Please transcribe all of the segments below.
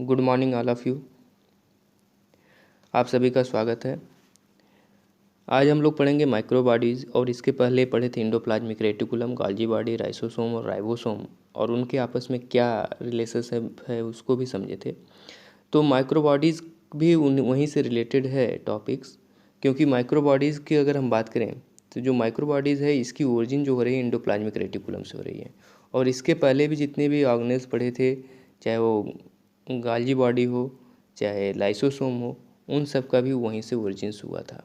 Good morning all of you. आप सभी का स्वागत है। आज हम लोग पढ़ेंगे माइक्रो बॉडीज़ और इसके पहले पढ़े थे endoplasmic reticulum, Golgi body, lysosome और राइबोसोम और उनके आपस में क्या रिलेशनशिप है उसको भी समझे थे। तो माइक्रो बॉडीज़ भी वहीं से रिलेटेड है टॉपिक्स, क्योंकि माइक्रो बॉडीज़ की अगर हम बात करें तो जो माइक्रो बॉडीज़ है इसकी ओरिजिन जो हो रही है एंडोप्लाज्मिक रेटिकुलम से हो रही है। और इसके पहले भी जितने भी ऑर्गेनेल्स पढ़े थे, चाहे वो गोल्गी बॉडी हो चाहे लाइसोसोम हो, उन सब का भी वहीं से ओरिजिन्स हुआ था।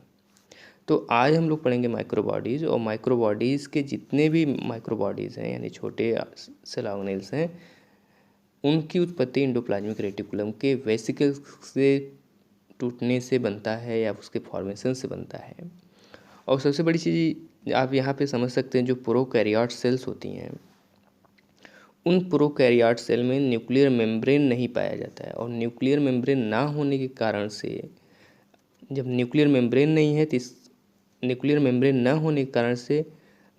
तो आज हम लोग पढ़ेंगे माइक्रो बॉडीज़, और माइक्रो बॉडीज़ के जितने भी माइक्रो बॉडीज़ हैं यानी छोटे सेल ऑर्गेनेल्स हैं, उनकी उत्पत्ति एंडोप्लाज्मिक रेटिकुलम के वेसिकल्स से टूटने से बनता है या उसके फॉर्मेशन से बनता है। और सबसे बड़ी चीज़ आप यहाँ पे समझ सकते हैं, जो प्रोकैरियोट सेल्स होती हैं उन प्रोकैरियोट सेल में न्यूक्लियर मेम्ब्रेन नहीं पाया जाता है। और न्यूक्लियर मेम्ब्रेन ना होने के कारण से, जब न्यूक्लियर मेम्ब्रेन नहीं है तो इस न्यूक्लियर मेम्ब्रेन न होने के कारण से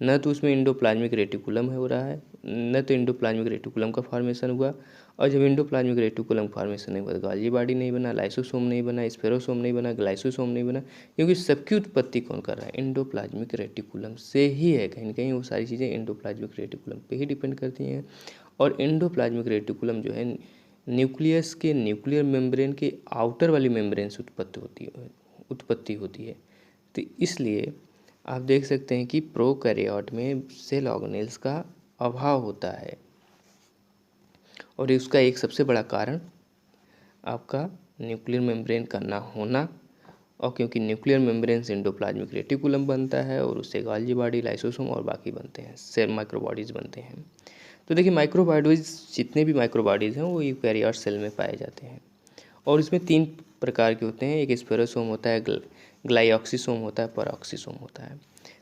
न तो उसमें एंडोप्लाज्मिक रेटिकुलम हो रहा है, न तो एंडोप्लाज्मिक रेटिकुलम का फॉर्मेशन हुआ। और जब एंडोप्लाज्मिक रेटिकुलम फॉर्मेशन नहीं हुआ तो गोल्गी बॉडी नहीं बना, लाइसोसोम नहीं बना, स्फेरोसोम नहीं बना, ग्लाइसोसोम नहीं बना, क्योंकि सबकी उत्पत्ति कौन कर रहा है? एंडोप्लाज्मिक रेटिकुलम से ही है। कहीं ना कहीं वो सारी चीज़ें एंडोप्लाज्मिक रेटिकुलम पे ही डिपेंड करती हैं। और एंडोप्लाज्मिक रेटिकुलम जो है न्यूक्लियस के न्यूक्लियर मेम्ब्रेन के आउटर वाली मेम्ब्रेन से उत्पत्ति होती है। तो इसलिए आप देख सकते हैं कि प्रोकैरियोट में सेल ऑर्गेनेल्स का अभाव होता है, और इसका एक सबसे बड़ा कारण आपका न्यूक्लियर मेम्ब्रेन का ना होना। और क्योंकि न्यूक्लियर मेम्ब्रेन से एंडोप्लाज्मिक रेटिकुलम बनता है और उससे गोल्गी बॉडी, लाइसोसोम और बाकी बनते हैं, सेल माइक्रो बॉडीज़ बनते हैं। तो देखिए, माइक्रो बॉडीज़ जितने भी माइक्रो बॉडीज़ हैं वो यूकैरियोट सेल में पाए जाते हैं। और इसमें 3 प्रकार के होते हैं। एक स्फेरोसोम होता है, ग्लाइऑक्सिसोम होता है, पेरोक्सिसोम होता है।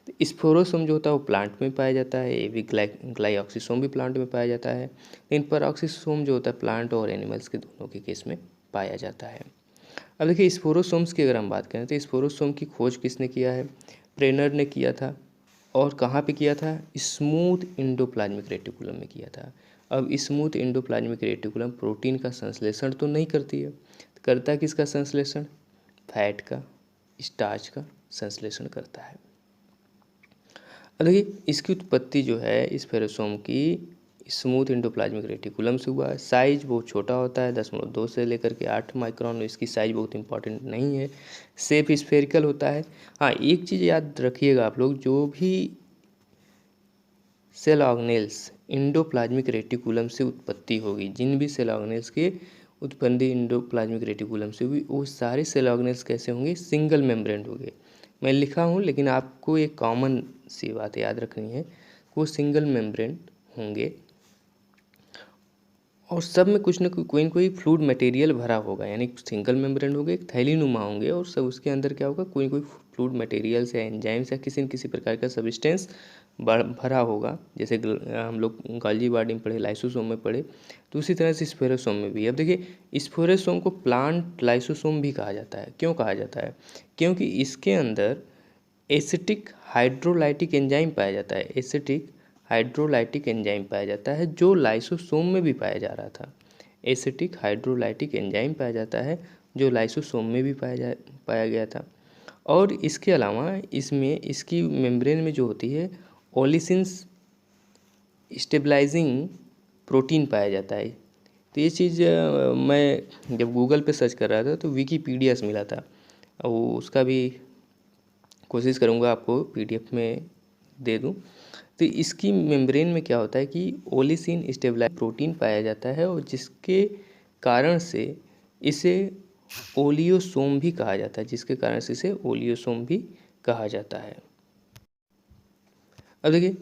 तो स्फेरोसोम जो होता है वो प्लांट में पाया जाता है, ये भी ग्लाइऑक्सिसोम भी प्लांट में पाया जाता है। लेकिन पेरोक्सिसोम जो होता है प्लांट और एनिमल्स के दोनों के केस में पाया जाता है। अब देखिए, स्फोरोसोम्स की अगर हम बात करें तो स्फोरोसोम की खोज किसने किया है? प्रेनर ने किया था। और कहाँ पे किया था? स्मूथ एंडोप्लाज्मिक रेटिकुलम में किया था। अब स्मूथ एंडोप्लाज्मिक रेटिकुलम प्रोटीन का संश्लेषण तो नहीं करती है, तो करता किसका संश्लेषण? फैट का, स्टार्च का संश्लेषण करता है। अब देखिए, इसकी उत्पत्ति जो है स्फेरोसोम की स्मूथ एंडोप्लाज्मिक रेटिकुलम से हुआ है। साइज बहुत छोटा होता है, 10.2 से लेकर के 8 माइक्रोन। इसकी साइज बहुत इंपॉर्टेंट नहीं है। शेप स्फेरिकल होता है। हाँ, एक चीज़ याद रखिएगा आप लोग, जो भी सेल ऑर्गेनेल्स एंडोप्लाज्मिक रेटिकुलम से उत्पत्ति होगी, जिन भी सेल ऑर्गेनेल्स की उत्पत्ति एंडोप्लाज्मिक रेटिकुलम से हुई, वो सारे सेल ऑर्गेनेल्स कैसे होंगे? सिंगल मेम्ब्रेन होंगे। मैं लिखा हूँ, लेकिन आपको एक कॉमन सी बात याद रखनी है, वो सिंगल मेम्ब्रेन होंगे और सब में कुछ न कोई फ्लूइड मटेरियल भरा होगा। यानी सिंगल मेम्ब्रेन होंगे, एक थैलीनुमा होंगे, और सब उसके अंदर क्या होगा? कोई फ्लूइड मटेरियल्स या एंजाइम्स या किसी न किसी प्रकार का सब्सटेंस भरा होगा। जैसे हम लोग गोल्गी बॉडी में पढ़े, लाइसोसोम में पढ़े, तो उसी तरह से स्फेरोसोम में भी। अब देखिए, स्फेरोसोम को प्लांट लाइसोसोम भी कहा जाता है। क्यों कहा जाता है? क्योंकि इसके अंदर एसिटिक हाइड्रोलाइटिक एंजाइम पाया जाता है। एसिटिक हाइड्रोलाइटिक एंजाइम पाया जाता है, जो लाइसोसोम में भी पाया जा रहा था। एसिटिक हाइड्रोलाइटिक एंजाइम पाया जाता है, जो लाइसोसोम में भी पाया गया था। और इसके अलावा इसमें इसकी मेम्ब्रेन में जो होती है ओलिसिन्स स्टेबलाइजिंग प्रोटीन पाया जाता है। तो ये चीज़ मैं जब गूगल पे सर्च कर रहा था तो विकीपीडिया से मिला था। और उसका भी कोशिश करूँगा आपको पीडीएफ में दे दूँ। तो इसकी मेम्ब्रेन में क्या होता है कि ओलिसिन स्टेबलाइज प्रोटीन पाया जाता है, और जिसके कारण से इसे ओलियोसोम भी कहा जाता है, जिसके कारण से इसे ओलियोसोम भी कहा जाता है। अब देखिए,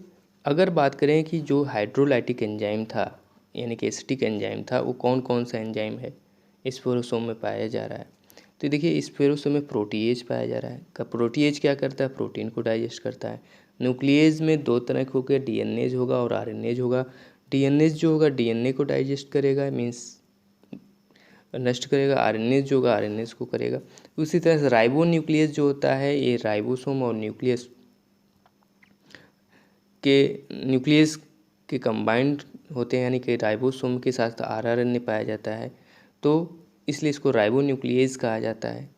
अगर बात करें कि जो हाइड्रोलाइटिक एंजाइम था यानी कि एसिटिक एंजाइम था, वो कौन कौन सा एंजाइम है स्फेरोसोम में पाया जा रहा है? तो देखिए, स्फेरोसोम में प्रोटीएज पाया जा रहा है। प्रोटीएज क्या करता है? प्रोटीन को डाइजेस्ट करता है। न्यूक्लिएज में 2 तरह के होंगे, डीएनएज होगा और आरएनएज होगा। डीएनएज जो होगा डीएनए को डाइजेस्ट करेगा, मीन्स नष्ट करेगा। आरएनएज जो होगा आरएनएज को करेगा। उसी तरह से राइबो न्यूक्लियस जो होता है, ये राइबोसोम और न्यूक्लियस के कंबाइंड होते हैं, यानी कि राइबोसोम के साथ आरआरएनए पाया जाता है। तो इसलिए इसको राइबोन्यूक्लियेज कहा जाता है।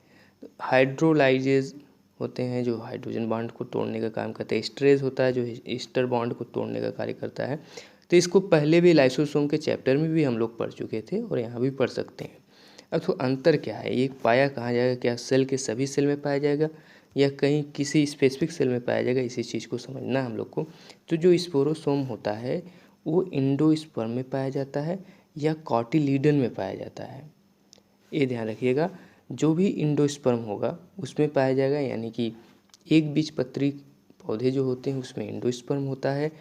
हाइड्रोलाइजेज होते हैं जो हाइड्रोजन बॉन्ड को तोड़ने का काम करते हैं। एस्टरेज होता है जो ईस्टर बॉन्ड को तोड़ने का कार्य करता है। तो इसको पहले भी लाइसोसोम के चैप्टर में भी हम लोग पढ़ चुके थे और यहाँ भी पढ़ सकते हैं। अब तो अंतर क्या है, ये पाया कहाँ जाएगा, क्या सेल के सभी सेल में पाया जाएगा या कहीं किसी स्पेसिफिक सेल में पाया जाएगा, इसी चीज़ को समझना हम लोग को। तो जो स्पोरोसोम होता है वो इंडोस्पर्म में पाया जाता है या कॉटिलीडन में पाया जाता है। ये ध्यान रखिएगा, जो भी इंडोस्पर्म होगा उसमें पाया जाएगा, यानी कि एक बीजपत्री पौधे जो होते हैं उसमें इंडोस्पर्म होता है,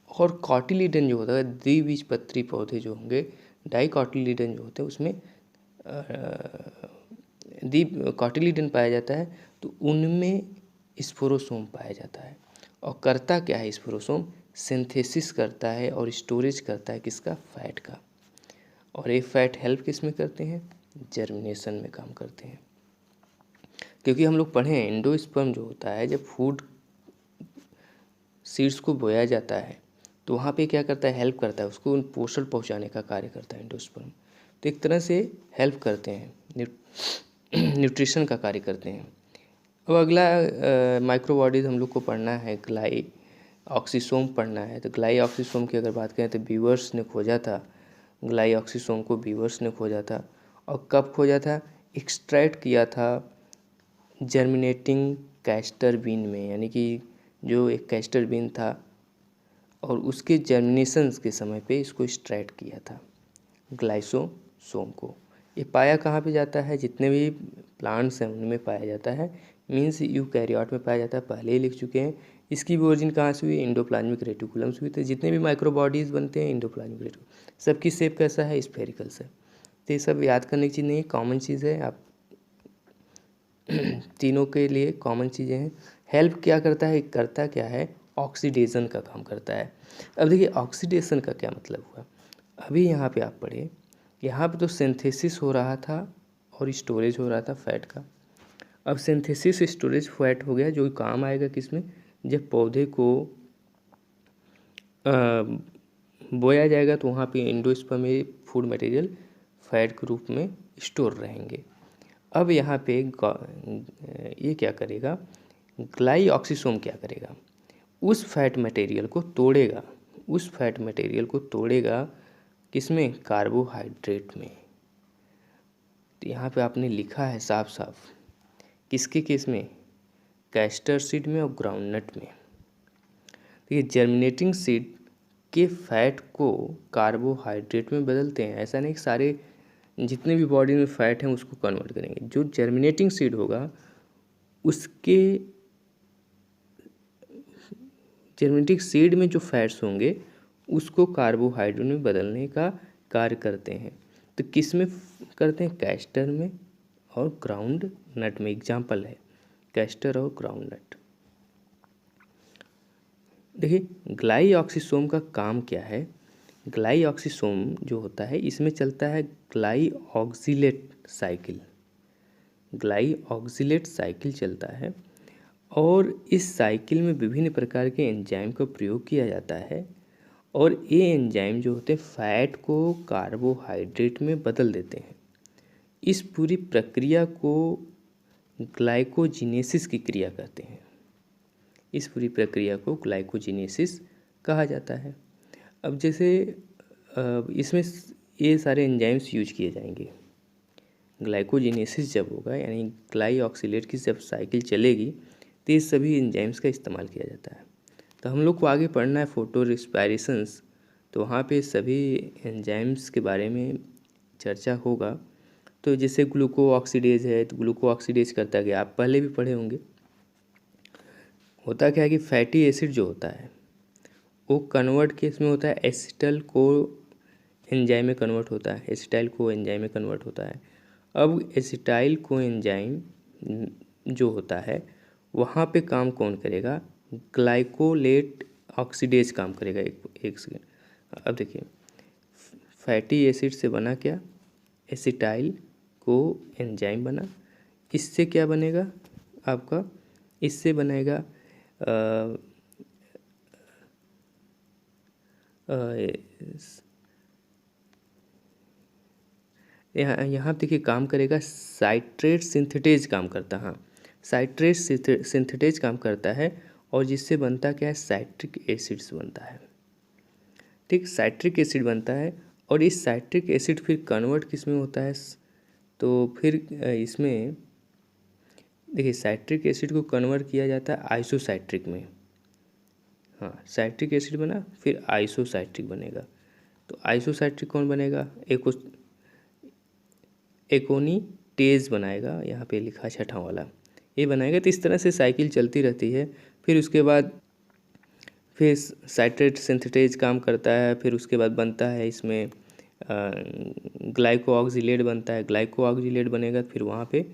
और कॉटिलीडन जो होता है द्विबीजपत्री पौधे जो होंगे डाइकॉटिलीडन जो होते हैं उसमें कॉटिलीडन पाया जाता है, तो उनमें स्पोरोसोम पाया जाता है। और करता क्या है स्पोरोसोम, सिंथेसिस करता है और स्टोरेज करता है किसका, फैट का। और ये फैट हेल्प किस में करते हैं, जर्मिनेशन में काम करते हैं। क्योंकि हम लोग पढ़े हैं एंडोस्पर्म जो होता है जब फूड सीड्स को बोया जाता है तो वहाँ पे क्या करता है, हेल्प करता है, उसको पोषण पहुँचाने का कार्य करता है एंडोस्पर्म। तो एक तरह से हेल्प करते हैं, न्यूट्रिशन का कार्य करते हैं। अब अगला माइक्रो बॉडीज़ हम लोग को पढ़ना है, ग्लाई ऑक्सीसोम पढ़ना है। तो ग्लाई ऑक्सीसोम की अगर बात करें तो बीवर्स ने खोजा था, ग्लाई ऑक्सीसोम को बीवर्स ने खोजा था। और कब खोजा था, एक्सट्रैक्ट किया था जर्मिनेटिंग कैस्टर बीन में, यानी कि जो एक कैस्टर बीन था और उसके जर्मिनेशंस के समय पे इसको एक्सट्रैक्ट किया था ग्लाइसोसोम को। ये पाया कहाँ पे जाता है, जितने भी प्लांट्स हैं उनमें पाया जाता है, मीन्स यूकैरियोट में पाया जाता है, पहले ही लिख चुके हैं। इसकी भी ओरिजिन कहाँ से हुई, इंडोप्लाज्मिक रेटिकुलम से हुई। तो जितने भी माइक्रोबॉडीज़ बनते हैं इंडोप्लाज्मिक रेटिकुलम, सबकी शेप कैसा है, स्फेरिकल से। तो ये सब याद करने की चीज़ नहीं है, कॉमन चीज़ है, आप तीनों के लिए कॉमन चीज़ें हैं। हेल्प क्या करता है, करता क्या है, ऑक्सीडेशन का काम करता है। अब देखिए ऑक्सीडेशन का क्या मतलब हुआ, अभी यहाँ पे आप पढ़े, यहाँ पे तो सिंथेसिस हो रहा था और स्टोरेज हो रहा था फैट का। अब सिंथेसिस स्टोरेज फैट हो गया, जो काम आएगा किसमें, जब पौधे को बोया जाएगा तो वहाँ पे एंडोस्पर्म में फूड मटेरियल फैट के रूप में स्टोर रहेंगे। अब यहाँ पे ये क्या करेगा, ग्लाई ऑक्सीसोम क्या करेगा, उस फैट मटेरियल को तोड़ेगा, उस फैट मटेरियल को तोड़ेगा किसमें, कार्बोहाइड्रेट में। तो यहाँ पे आपने लिखा है साफ साफ, किसके केस में, कैस्टर सीड में और ग्राउंडनट में। देखिए जर्मिनेटिंग सीड के फैट को कार्बोहाइड्रेट में बदलते हैं, ऐसा नहीं कि सारे जितने भी बॉडी में फैट हैं उसको कन्वर्ट करेंगे। जो जर्मिनेटिंग सीड होगा उसके जर्मिनेटिंग सीड में जो फैट्स होंगे उसको कार्बोहाइड्रेट में बदलने का कार्य करते हैं। तो किस में करते हैं, कैस्टर में और ग्राउंड नट में। एग्जाम्पल है कैस्टर और ग्राउंड नट। देखिए ग्लाई ऑक्सीसोम का काम क्या है, ग्लाई ऑक्सीसोम जो होता है इसमें चलता है ग्लाई ऑक्सीलेट साइकिल, ग्लाई ऑक्सीलेट साइकिल चलता है। और इस साइकिल में विभिन्न प्रकार के एंजाइम का प्रयोग किया जाता है और ये एंजाइम जो होते हैं फैट को कार्बोहाइड्रेट में बदल देते हैं। इस पूरी प्रक्रिया को ग्लाइकोजिनेसिस की क्रिया कहते हैं, इस पूरी प्रक्रिया को ग्लाइकोजिनेसिस कहा जाता है। अब जैसे इसमें ये सारे एंजाइम्स यूज किए जाएंगे, ग्लाइकोजिनेसिस जब होगा यानी ग्लाई ऑक्सीलेट की जब साइकिल चलेगी तो ये सभी एंजाइम्स का इस्तेमाल किया जाता है। तो हम लोग को आगे पढ़ना है फोटो रेस्पायरेशंस, तो वहाँ पे सभी एंजाइम्स के बारे में चर्चा होगा। तो जैसे ग्लूको ऑक्सीडेज है, तो ग्लूको ऑक्सीडेज करता है, आप पहले भी पढ़े होंगे। होता क्या है कि फैटी एसिड जो होता है वो कन्वर्ट केस में होता है एसिटल को एंजाइम में कन्वर्ट होता है, एसिटाइल को एंजाइम में कन्वर्ट होता है। अब एसिटाइल को एंजाइम जो होता है वहाँ पे काम कौन करेगा, ग्लाइकोलेट ऑक्सीडेज काम करेगा। एक सेकेंड, अब देखिए फैटी एसिड से बना क्या, एसिटाइल को एंजाइम बना, इससे क्या बनेगा आपका, इससे बनेगा यहाँ यहाँ देखिए काम करेगा साइट्रेट सिंथेटेज काम करता है। हाँ, साइट्रेट सिंथेटेज काम करता है और जिससे बनता क्या है, साइट्रिक एसिड्स बनता है। ठीक, साइट्रिक एसिड बनता है और इस साइट्रिक एसिड फिर कन्वर्ट किस में होता है, तो फिर इसमें देखिए साइट्रिक एसिड को कन्वर्ट किया जाता है आइसोसाइट्रिक में। हाँ, साइट्रिक एसिड बना फिर आइसोसाइट्रिक बनेगा। तो आइसोसाइट्रिक कौन बनेगा, एकोनीटेज बनाएगा, यहाँ पे लिखा छठा वाला ये बनाएगा। तो इस तरह से साइकिल चलती रहती है। फिर उसके बाद फिर साइट्रेट सिंथेटेज काम करता है, फिर उसके बाद बनता है इसमें ग्लाइको ऑक्जिलेट बनता है। ग्लाइको ऑक्जिलेट बनेगा फिर वहाँ पे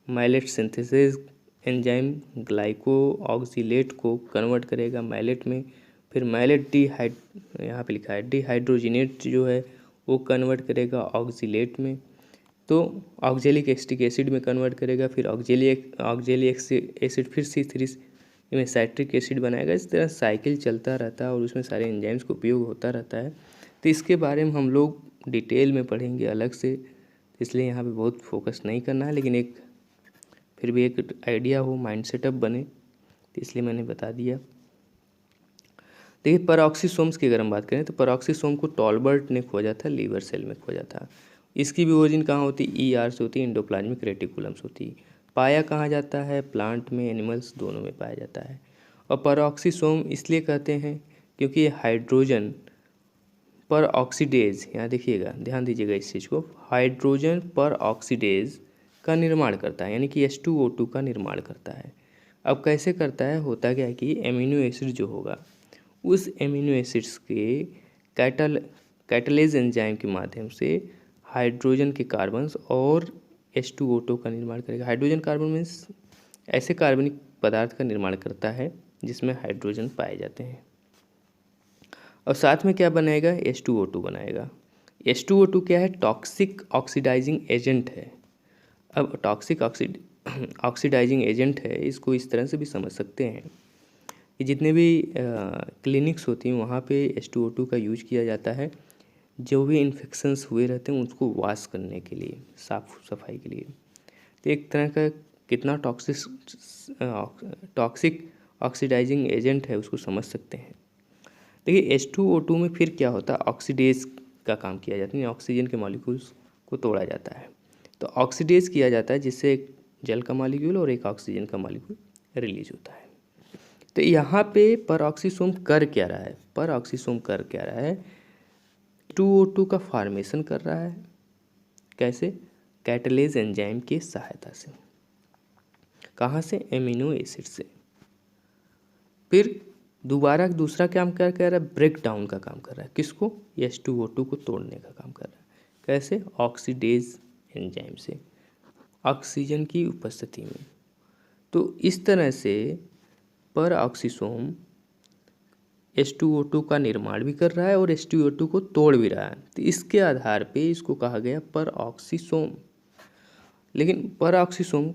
माइलेट सिंथेसिस एंजाइम ग्लाइको ऑक्जिलेट को कन्वर्ट करेगा माइलेट में। फिर माइलेट यहाँ पे लिखा है डिहाइड्रोजिनेट जो है वो कन्वर्ट करेगा ऑक्जिलेट में, तो ऑक्जेलिक एसिटिक एसिड में कन्वर्ट करेगा। फिर ऑक्जेलिक एसिड फिर C3 में साइट्रिक एसिड बनाएगा। इस तरह साइकिल चलता रहता है और उसमें सारे एंजाइम्स का उपयोग होता रहता है। तो इसके बारे में हम लोग डिटेल में पढ़ेंगे अलग से, इसलिए यहाँ पे बहुत फोकस नहीं करना है, लेकिन एक फिर भी एक आइडिया हो, माइंड सेटअप बने, तो इसलिए मैंने बता दिया। देखिए परऑक्सीसोम्स की अगर हम बात करें तो परऑक्सीसोम को टॉलबर्ट ने खोजा था, लीवर सेल में खोजा था। इसकी भी ओरिजिन कहाँ होती है, ER से होती है, एंडोप्लाज्मिक रेटिकुलम से होती है। पाया कहाँ जाता है, प्लांट में, एनिमल्स दोनों में पाया जाता है। और परऑक्सीसोम इसलिए कहते हैं क्योंकि ये हाइड्रोजन पर ऑक्सीडेज, यहाँ देखिएगा ध्यान दीजिएगा इस चीज़ को, हाइड्रोजन पर ऑक्सीडेज का निर्माण करता है, यानी कि H2O2 का निर्माण करता है। अब कैसे करता है, होता क्या है कि एमिनो एसिड जो होगा उस एमिनो एसिड्स के कैटलेज एंजाइम के माध्यम से हाइड्रोजन के कार्बन्स और H2O2 का निर्माण करेगा। हाइड्रोजन कार्बन मीन्स ऐसे कार्बनिक पदार्थ का निर्माण करता है जिसमें हाइड्रोजन पाए जाते हैं। और साथ में क्या बनाएगा, H2O2 बनाएगा। H2O2 क्या है, टॉक्सिक ऑक्सीडाइजिंग एजेंट है। अब टॉक्सिक ऑक्सीडाइजिंग एजेंट है, इसको इस तरह से भी समझ सकते हैं कि जितने भी क्लिनिक्स होती हैं वहाँ पे H2O2 का यूज किया जाता है, जो भी इन्फेक्शंस हुए रहते हैं उसको वॉश करने के लिए, साफ सफाई के लिए। तो एक तरह का कितना टॉक्सिक ऑक्सीडाइजिंग एजेंट है उसको समझ सकते हैं। देखिए H2O2 में फिर क्या होता है, ऑक्सीडेज का काम किया जाता है, ऑक्सीजन के मॉलिक्यूल्स को तोड़ा जाता है। तो ऑक्सीडेज किया जाता है जिससे एक जल का मॉलिक्यूल और एक ऑक्सीजन का मॉलिक्यूल रिलीज होता है। तो यहाँ पे परऑक्सीसोम कर क्या रहा है, परऑक्सीसोम कर क्या रहा है, H2O2 का फॉर्मेशन कर रहा है। कैसे, कैटलेज एंजाइम की सहायता से। कहाँ से, एमिनो एसिड से। फिर दोबारा दूसरा काम क्या कर रहा है, ब्रेक डाउन का काम कर रहा है। किसको, H2O2 को तोड़ने का काम कर रहा है। कैसे, ऑक्सीडेज एंजाइम से, ऑक्सीजन की उपस्थिति में। तो इस तरह से परऑक्सीसोम H2O2 का निर्माण भी कर रहा है और H2O2 को तोड़ भी रहा है। तो इसके आधार पे इसको कहा गया परऑक्सीसोम। लेकिन परऑक्सीसोम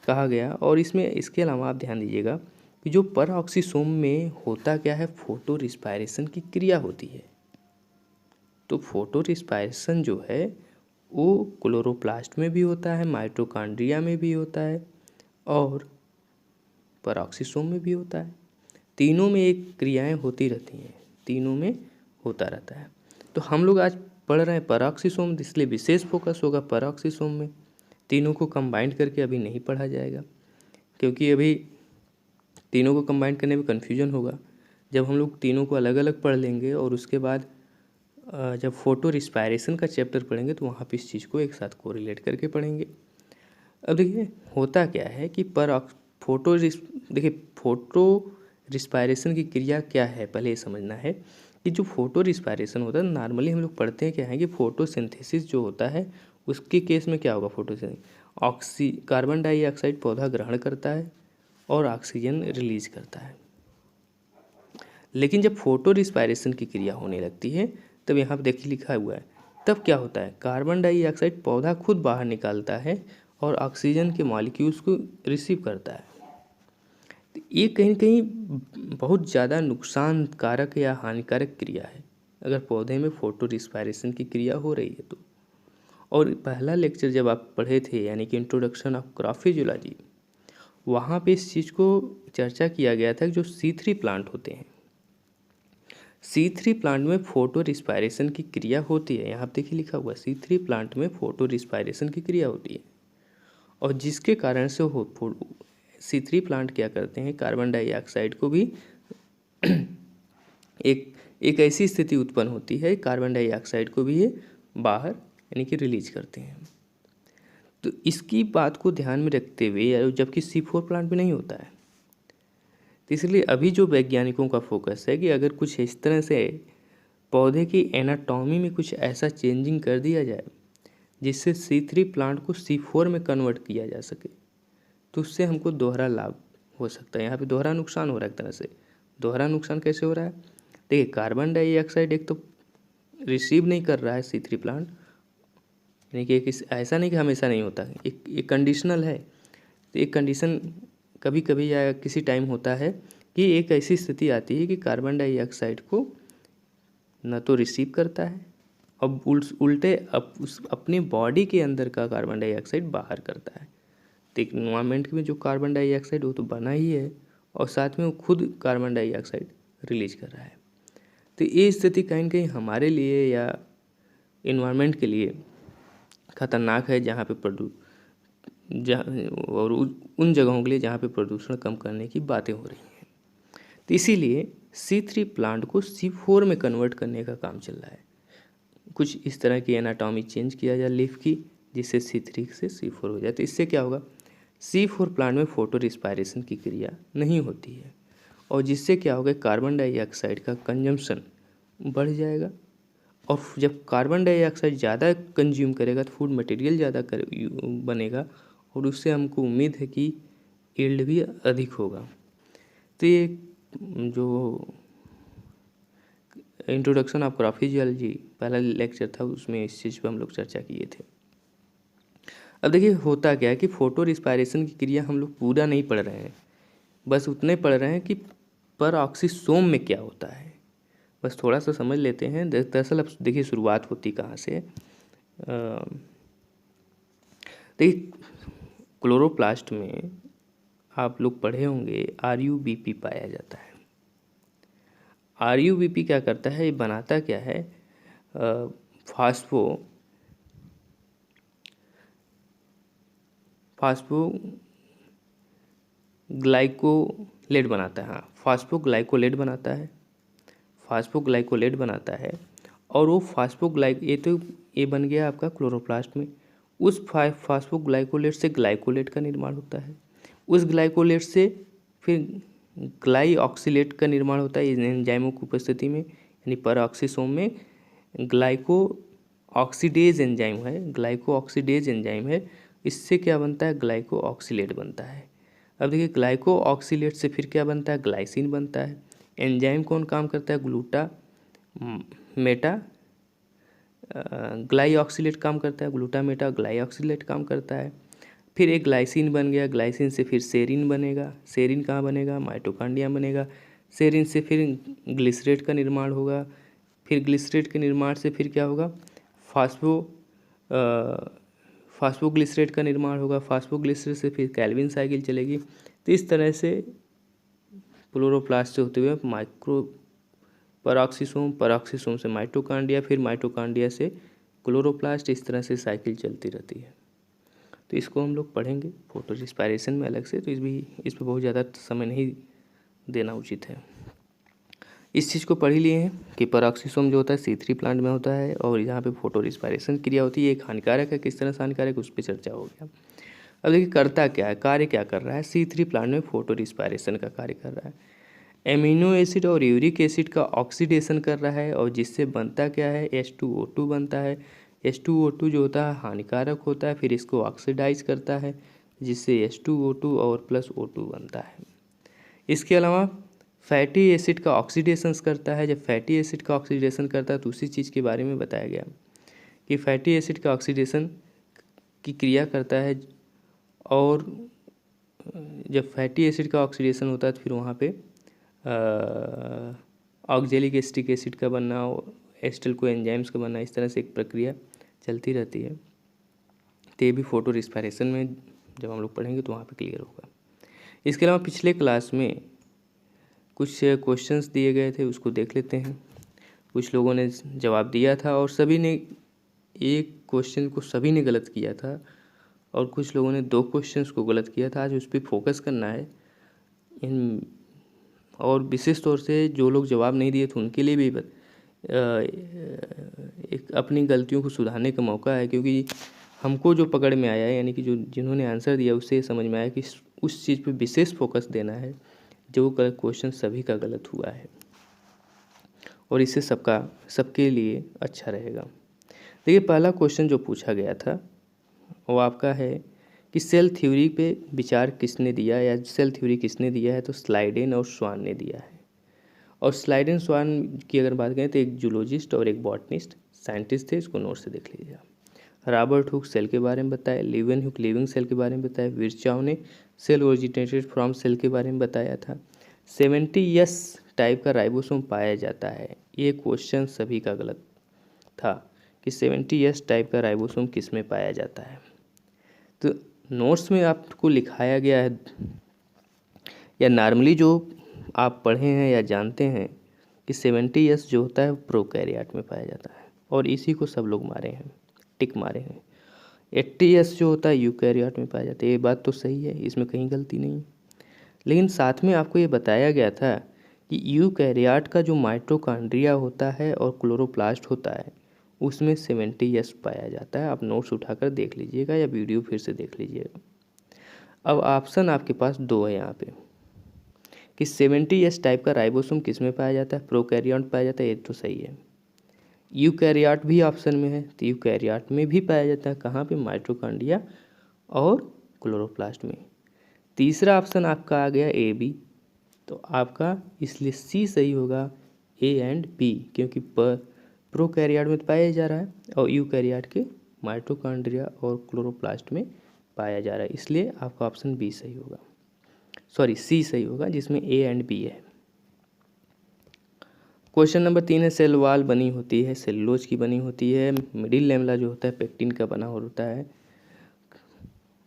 कहा गया, और इसमें इसके अलावा आप ध्यान दीजिएगा कि जो परऑक्सीसोम में होता क्या है, फोटो रिस्पायरेशन की क्रिया होती है। तो फोटो रिस्पायरेशन जो है वो क्लोरोप्लास्ट में भी होता है, माइटोकॉन्ड्रिया में भी होता है और परऑक्सीसोम में भी होता है। तीनों में एक क्रियाएं होती रहती हैं, तीनों में होता रहता है। तो हम लोग आज पढ़ रहे हैं परऑक्सीसोम, इसलिए विशेष फोकस होगा परऑक्सीसोम में। तीनों को कंबाइंड करके अभी नहीं पढ़ा जाएगा, क्योंकि अभी तीनों को कंबाइंड करने में कन्फ्यूजन होगा। जब हम लोग तीनों को अलग अलग पढ़ लेंगे और उसके बाद जब फोटो रिस्पायरेशन का चैप्टर पढ़ेंगे तो वहाँ पे इस चीज़ को एक साथ कोरिलेट करके पढ़ेंगे। अब देखिए होता क्या है कि फोटो रिस्पायरेशन की क्रिया क्या है, पहले ये समझना है कि जो फोटो रिस्पायरेशन होता है नॉर्मली हम लोग पढ़ते हैं क्या है कि फोटोसिंथेसिस जो होता है उसके केस में क्या होगा, फोटोसिंथेसिस कार्बन डाइऑक्साइड पौधा ग्रहण करता है और ऑक्सीजन रिलीज करता है। लेकिन जब फोटो रिस्पायरेशन की क्रिया होने लगती है तब यहाँ पर देखिए लिखा हुआ है, तब क्या होता है, कार्बन डाइऑक्साइड पौधा खुद बाहर निकालता है और ऑक्सीजन के मॉलिक्यूल्स को रिसीव करता है। तो ये कहीं न कहीं बहुत ज़्यादा नुकसानकारक या हानिकारक क्रिया है अगर पौधे में फोटो रिस्पायरेशन की क्रिया हो रही है तो। और पहला लेक्चर जब आप पढ़े थे यानी कि इंट्रोडक्शन ऑफ क्रॉप फिजियोलॉजी, वहाँ पे इस चीज़ को चर्चा किया गया था कि जो C3 प्लांट होते हैं, C3 प्लांट में फोटो रिस्पायरेशन की क्रिया होती है। यहाँ पे देखिए लिखा हुआ C3 प्लांट में फोटो रिस्पायरेशन की क्रिया होती है, और जिसके कारण से C3 प्लांट क्या करते हैं, कार्बन डाइऑक्साइड को भी एक ऐसी स्थिति उत्पन्न होती है, कार्बन डाइऑक्साइड को भी ये बाहर यानी कि रिलीज करते हैं। तो इसकी बात को ध्यान में रखते हुए, जबकि C4 प्लांट में नहीं होता है, तो इसलिए अभी जो वैज्ञानिकों का फोकस है कि अगर कुछ इस तरह से पौधे की एनाटॉमी में कुछ ऐसा चेंजिंग कर दिया जाए जिससे C3 प्लांट को C4 में कन्वर्ट किया जा सके, तो उससे हमको दोहरा लाभ हो सकता है। यहाँ पे दोहरा नुकसान हो रहा है एक तरह से। दोहरा नुकसान कैसे हो रहा है, देखिए कार्बन डाइऑक्साइड एक तो रिसीव नहीं कर रहा है C3 प्लांट, यानी कि ऐसा नहीं कि हमेशा नहीं होता है, एक कंडीशनल है। तो एक कंडीशन कभी कभी या किसी टाइम होता है कि एक ऐसी स्थिति आती है कि कार्बन डाइऑक्साइड को न तो रिसीव करता है, अब उल्टे अपनी बॉडी के अंदर का कार्बन डाइऑक्साइड बाहर करता है। तो एनवायरनमेंट में जो कार्बन डाइऑक्साइड वो तो बना ही है, और साथ में वो खुद कार्बन डाइऑक्साइड रिलीज कर रहा है। तो ये स्थिति कहीं न कहीं हमारे लिए या एनवायरनमेंट के लिए खतरनाक है, जहाँ पे और उन जगहों के लिए जहाँ पे प्रदूषण कम करने की बातें हो रही हैं। तो इसीलिए C3 प्लांट को C4 में कन्वर्ट करने का काम चल रहा है। कुछ इस तरह की एनाटॉमी चेंज किया जाए लीफ की, जिससे C3 से C4 हो जाए। तो इससे क्या होगा, C4 प्लांट में फोटो रिस्पायरेशन की क्रिया नहीं होती है, और जिससे क्या होगा, कार्बन डाइऑक्साइड का कंजम्पशन बढ़ जाएगा। और जब कार्बन डाइऑक्साइड ज़्यादा कंज्यूम करेगा तो फूड मटेरियल ज़्यादा बनेगा, और उससे हमको उम्मीद है कि यील्ड भी अधिक होगा। तो ये जो इंट्रोडक्शन ऑफ क्रॉप फिजियोलॉजी पहला लेक्चर था, उसमें इस चीज़ पर हम लोग चर्चा किए थे। अब देखिए होता क्या है कि फोटो रिस्पायरेशन की क्रिया हम लोग पूरा नहीं पढ़ रहे हैं, बस उतने पढ़ रहे हैं कि परऑक्सीसोम में क्या होता है, बस थोड़ा सा समझ लेते हैं। दरअसल अब देखिए शुरुआत होती कहाँ से। देखिए क्लोरोप्लास्ट में आप लोग पढ़े होंगे RUBP पाया जाता है। RUBP क्या करता है, ये बनाता क्या है, फास्फोग्लाइकोलेट बनाता है। हाँ, फास्फोग्लाइकोलेट बनाता है। और वो ये बन गया आपका क्लोरोप्लास्ट में। उस फास्फोग्लाइकोलेट से ग्लाइकोलेट का निर्माण होता है। उस ग्लाइकोलेट से फिर ग्लाइऑक्सिलेट का निर्माण होता है एंजाइमों की उपस्थिति में, यानी परऑक्सीसोम में ग्लाइको ऑक्सीडेज एंजाइम है। इससे क्या बनता है, ग्लाइको ऑक्सीलेट बनता है। अब देखिए ग्लाइको ऑक्सीलेट से फिर क्या बनता है, ग्लाइसिन बनता है। एंजाइम कौन काम करता है, ग्लाइऑक्सीलेट काम करता है, ग्लूटामेटा ग्लाइऑक्सीलेट काम करता है। फिर एक ग्लाइसिन बन गया, ग्लाइसिन से फिर सेरिन बनेगा। सेरिन कहाँ बनेगा, माइटोकॉन्ड्रिया बनेगा। सेरिन से फिर ग्लिसरेट का निर्माण होगा। फिर ग्लिसरेट के निर्माण से फिर क्या होगा, फास्फोग्लिसरेट का निर्माण होगा। फास्फोग्लिसरेट से फिर कैल्विन साइकिल चलेगी। तो इस तरह से क्लोरोप्लास्ट से होते हुए परऑक्सीसोम से माइटोकॉन्ड्रिया, फिर माइटोकॉन्ड्रिया से क्लोरोप्लास्ट, इस तरह से साइकिल चलती रहती है। तो इसको हम लोग पढ़ेंगे फोटो रिस्पायरेशन में अलग से, तो इस पर बहुत ज़्यादा समय नहीं देना उचित है। इस चीज़ को पढ़ ही लिए हैं कि परऑक्सीसोम जो होता है C3 प्लांट में होता है, और यहाँ पे फोटो रिस्पायरेशन क्रिया होती है। एक हानिकारक है, किस तरह से हानिकारक, उस पर चर्चा हो गया। अब देखिए करता क्या है, कार्य क्या कर रहा है, C3 प्लांट में फोटो रिस्पायरेशन का कार्य कर रहा है। एमिनो एसिड और यूरिक एसिड का ऑक्सीडेशन कर रहा है, और जिससे बनता क्या है, H2O2 बनता है। H2O2 जो होता है हानिकारक होता है, फिर इसको ऑक्सीडाइज करता है, जिससे H2O2 और प्लस O2 बनता है। इसके अलावा फैटी एसिड का ऑक्सीडेशन करता है। जब फैटी एसिड का ऑक्सीडेशन करता है तो उसी चीज़ के बारे में बताया गया कि फैटी एसिड का ऑक्सीडेशन की क्रिया करता है, और जब फैटी एसिड का ऑक्सीडेशन होता है तो फिर वहाँ पे ऑक्जेलिक एसिटिक एसिड का बनना और एस्टिल को एंजाइम्स का बनना, इस तरह से एक प्रक्रिया चलती रहती है। तो ये भी फोटो रिस्पायरेशन में जब हम लोग पढ़ेंगे तो वहाँ पे क्लियर होगा। इसके अलावा पिछले क्लास में कुछ क्वेश्चंस दिए गए थे, उसको देख लेते हैं। कुछ लोगों ने जवाब दिया था और सभी ने एक क्वेश्चन को सभी ने गलत किया था और कुछ लोगों ने 2 क्वेश्चंस को गलत किया था। आज उस पर फोकस करना है इन, और विशेष तौर से जो लोग जवाब नहीं दिए थे उनके लिए भी एक अपनी गलतियों को सुधारने का मौका है, क्योंकि हमको जो पकड़ में आया है, यानी कि जो जिन्होंने आंसर दिया उससे ये समझ में आया कि उस चीज़ पे विशेष फोकस देना है जो क्वेश्चन सभी का गलत हुआ है, और इससे सबके लिए अच्छा रहेगा। देखिए, पहला क्वेश्चन जो पूछा गया था वो आपका है कि सेल थ्योरी पे विचार किसने दिया, या सेल थ्योरी किसने दिया है, तो स्लाइडेन और स्वान ने दिया है। और स्लाइडेन स्वान की अगर बात करें तो एक जूलॉजिस्ट और एक बॉटनिस्ट साइंटिस्ट थे, इसको नोट से देख लीजिएगा। रॉबर्ट हुक सेल के बारे में बताया, लिवन हुक लिविंग सेल के बारे में बताया, विर्चाव ने सेल ओरिजिनेटेड फ्रॉम सेल के बारे में बताया था। 70S टाइप का राइबोसोम पाया जाता है, ये क्वेश्चन सभी का गलत था कि 70S टाइप का राइबोसोम किस में पाया जाता है। तो नोट्स में आपको लिखाया गया है, या नॉर्मली जो आप पढ़े हैं या जानते हैं कि 70S जो होता है प्रोकैरियोट में पाया जाता है, और इसी को सब लोग मारे हैं, टिक मारे हैं। 80S जो होता है यूकैरियोट में पाया जाता है, ये बात तो सही है, इसमें कहीं गलती नहीं। लेकिन साथ में आपको ये बताया गया था कि यूकैरियोट का जो माइटोकॉन्ड्रिया होता है और क्लोरोप्लास्ट होता है उसमें 70S पाया जाता है। आप नोट्स उठाकर देख लीजिएगा या वीडियो फिर से देख लीजिएगा। अब ऑप्शन आपके पास 2 है यहाँ पे कि 70S टाइप का राइबोसोम किस में पाया जाता है, प्रोकैरियोट पाया जाता है, ये तो सही है। यूकैरियोट भी ऑप्शन में है, तो यूकैरियोट में भी पाया जाता है, कहाँ पे, माइटोकॉन्ड्रिया और क्लोरोप्लास्ट में। तीसरा ऑप्शन आपका आ गया ए बी, तो आपका इसलिए सी सही होगा, ए एंड बी, क्योंकि प्रोकैरियोट में पाया जा रहा है और यूकैरियोट के माइटोकॉन्ड्रिया और क्लोरोप्लास्ट में पाया जा रहा है, इसलिए आपका ऑप्शन बी सही होगा, सॉरी सी सही होगा, जिसमें ए एंड बी है। क्वेश्चन नंबर 3 है, सेल वॉल बनी होती है सेलुलोज की बनी होती है, मिडिल लैमेला जो होता है पेक्टिन का बना होता है,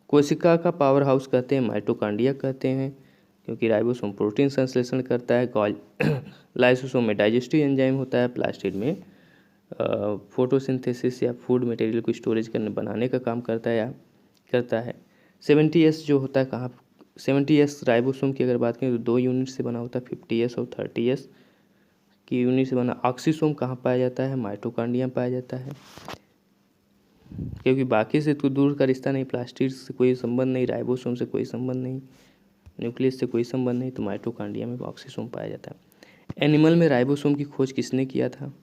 कोशिका का पावर हाउस कहते हैं माइटोकॉन्ड्रिया कहते हैं, क्योंकि राइबोसोम प्रोटीन संश्लेषण करता है, लाइसोसोम में डाइजेस्टिव एंजाइम होता है, प्लास्टिड में फोटोसिंथेसिस या फूड मटेरियल को स्टोरेज करने बनाने का काम करता है 70S जो होता है कहाँ, 70S राइबोसोम की अगर बात करें तो 2 यूनिट से बना होता है, 50S और 30S की यूनिट से बना। ऑक्सीसोम कहाँ पाया जाता है, माइटोकॉन्ड्रिया पाया जाता है, क्योंकि बाकी से तो दूर का रिश्ता नहीं, प्लास्टिड से कोई संबंध नहीं, राइबोसोम से कोई संबंध नहीं, न्यूक्लियस से कोई संबंध नहीं, तो माइटोकॉन्ड्रिया में ऑक्सीसोम पाया जाता है। एनिमल में राइबोसोम की खोज किसने किया था,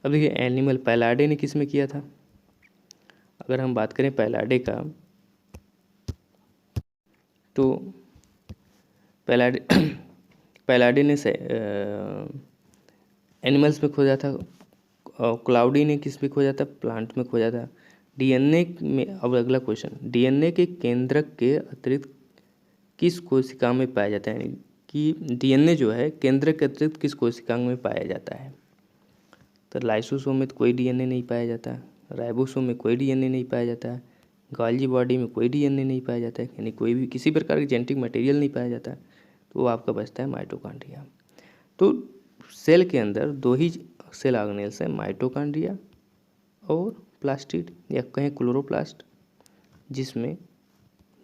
अब देखिए एनिमल पैलाडे ने किस में किया था। अगर हम बात करें पैलाडे का, तो पैलाडे ने एनिमल्स में खोजा था, और क्लाउडी ने किस में खोजा था, प्लांट में खोजा था। डीएनए में, अब अगला क्वेश्चन, डीएनए के केंद्रक के अतिरिक्त किस कोशिका में पाया जाता है, यानी कि डीएनए जो है केंद्रक के अतिरिक्त किस कोशिका में पाया जाता है। तो लाइसोसोम में तो कोई डीएनए नहीं पाया जाता, राइबोसोम में कोई डीएनए नहीं पाया जाता है, गोल्गी बॉडी में कोई डीएनए नहीं पाया जाता है, यानी कोई भी किसी प्रकार की जेनेटिक मटेरियल नहीं पाया जाता है, तो वो आपका बचता है माइटोकॉन्ड्रिया। तो सेल के अंदर 2 ही सेल ऑर्गेनेल्स हैं, माइटोकॉन्ड्रिया और प्लास्टिड या कहें क्लोरोप्लास्ट, जिसमें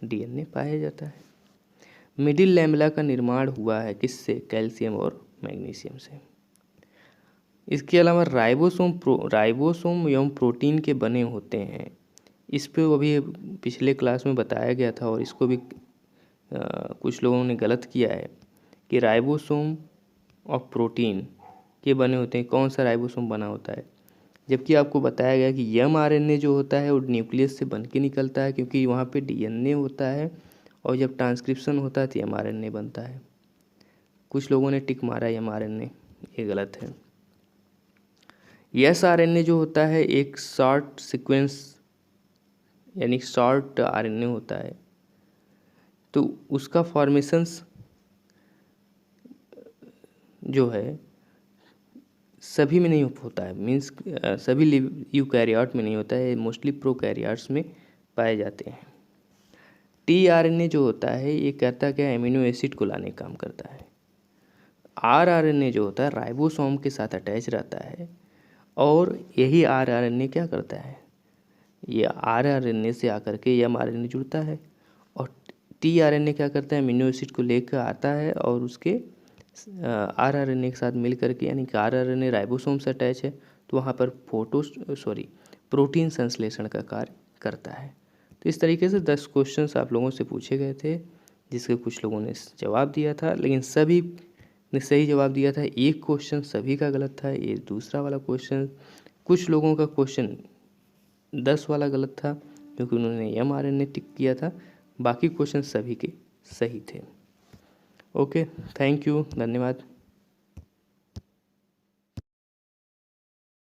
डीएनए पाया जाता है। मिडिल लैमेला का निर्माण हुआ है किससे, कैल्शियम और मैग्नीशियम से। इसके अलावा राइबोसोम एवं प्रोटीन के बने होते हैं, इस पे अभी पिछले क्लास में बताया गया था, और इसको भी कुछ लोगों ने गलत किया है कि राइबोसोम और प्रोटीन के बने होते हैं, कौन सा राइबोसोम बना होता है, जबकि आपको बताया गया कि mRNA जो होता है वो न्यूक्लियस से बन के निकलता है, क्योंकि वहाँ पे डीएनए होता है और जब ट्रांसक्रिप्शन होता है तो mRNA बनता है। कुछ लोगों ने टिक मारा mRNA, ये गलत है। sRNA जो होता है एक शॉर्ट सीक्वेंस यानी शॉर्ट RNA होता है, तो उसका फॉर्मेशंस जो है सभी में नहीं होता है, मीन्स सभी यूकैरियोट में नहीं होता है, मोस्टली प्रोकैरियोट्स में पाए जाते हैं। tRNA जो होता है ये करता क्या, एमिनो एसिड को लाने का काम करता है। rRNA जो होता है राइबोसोम के साथ अटैच रहता है और यही rRNA क्या करता है, ये rRNA से आकर के mRNA जुड़ता है और tRNA क्या करता है, एमिनो एसिड को लेकर आता है और उसके rRNA के साथ मिल करके, यानी कि rRNA राइबोसोम से अटैच है तो वहाँ पर प्रोटीन संश्लेषण का कार्य करता है। तो इस तरीके से 10 क्वेश्चंस आप लोगों से पूछे गए थे, जिसके कुछ लोगों ने जवाब दिया था, लेकिन सभी ने सही जवाब दिया था। एक क्वेश्चन सभी का गलत था, ये दूसरा वाला क्वेश्चन, कुछ लोगों का क्वेश्चन 10 वाला गलत था क्योंकि उन्होंने mRNA टिक किया था, बाकी क्वेश्चन सभी के सही थे। ओके, थैंक यू, धन्यवाद।